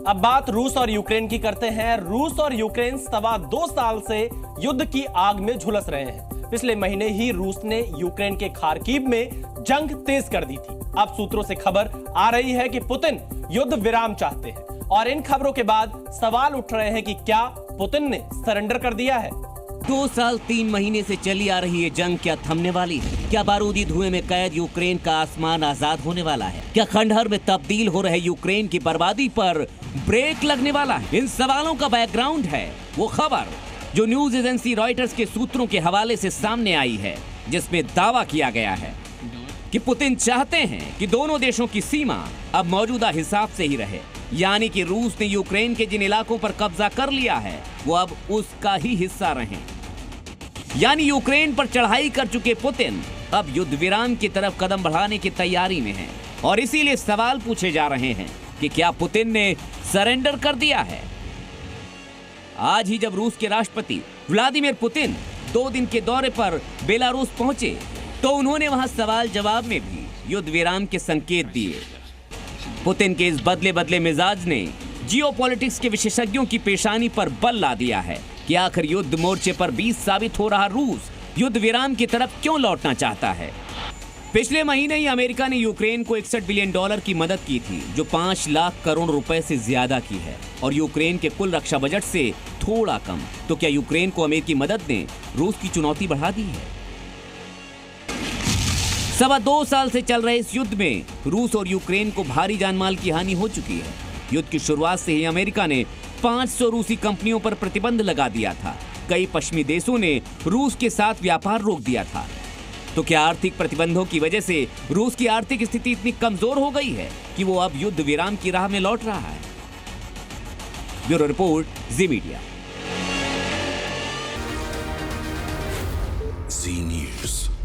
अब बात रूस और यूक्रेन की करते हैं। रूस और यूक्रेन सवा 2 साल से युद्ध की आग में झुलस रहे हैं। पिछले महीने ही रूस ने यूक्रेन के खार्किव में जंग तेज कर दी थी। अब सूत्रों से खबर आ रही है कि पुतिन युद्ध विराम चाहते हैं और इन खबरों के बाद सवाल उठ रहे हैं कि क्या पुतिन ने सरेंडर कर दिया है। 2 साल 3 महीने से चली आ रही ये जंग क्या थमने वाली है? क्या बारूदी धुएं में कैद यूक्रेन का आसमान आजाद होने वाला है? क्या खंडहर में तब्दील हो रहे यूक्रेन की बर्बादी पर ब्रेक लगने वाला है? इन सवालों का बैकग्राउंड है वो खबर जो न्यूज एजेंसी रॉयटर्स के सूत्रों के हवाले से सामने आई है, जिसमें दावा किया गया है कि पुतिन चाहते हैं कि दोनों देशों की सीमा अब मौजूदा हिसाब से ही रहे, यानी कि रूस ने यूक्रेन के जिन इलाकों पर कब्जा कर लिया है वो अब उसका ही हिस्सा रहें। यानी यूक्रेन पर चढ़ाई कर चुके पुतिन अब युद्ध विराम की तरफ कदम बढ़ाने की तैयारी में हैं और इसीलिए सवाल पूछे जा रहे हैं कि क्या पुतिन ने सरेंडर कर दिया है। आज ही जब रूस के राष्ट्रपति व्लादिमीर पुतिन 2 दिन के दौरे पर बेलारूस पहुंचे तो उन्होंने वहां सवाल जवाब में भी युद्ध विराम के संकेत दिए। पुतिन के इस बदले बदले मिजाज ने जियोपॉलिटिक्स के विशेषज्ञों की पेशानी पर बल ला दिया है कि आखिर युद्ध मोर्चे पर 20 साबित हो रहा रूस युद्ध विराम की तरफ क्यों लौटना चाहता है। पिछले महीने ही अमेरिका ने यूक्रेन को $61 बिलियन की मदद की थी, जो 5 लाख करोड़ रुपए से ज्यादा की है और यूक्रेन के कुल रक्षा बजट से थोड़ा कम। तो क्या यूक्रेन को अमेरिकी मदद ने रूस की चुनौती बढ़ा दी है? सवा 2 साल से चल रहे इस युद्ध में रूस और यूक्रेन को भारी जानमाल की हानि हो चुकी है। युद्ध की शुरुआत से ही अमेरिका ने 500 रूसी कंपनियों पर प्रतिबंध लगा दिया था। कई पश्चिमी देशों ने रूस के साथ व्यापार रोक दिया था। तो क्या आर्थिक प्रतिबंधों की वजह से रूस की आर्थिक स्थिति इतनी कमजोर हो गई है कि वो अब युद्ध विराम की राह में लौट रहा है? ब्यूरो रिपोर्ट, जी मीडिया। जी न्यूज़।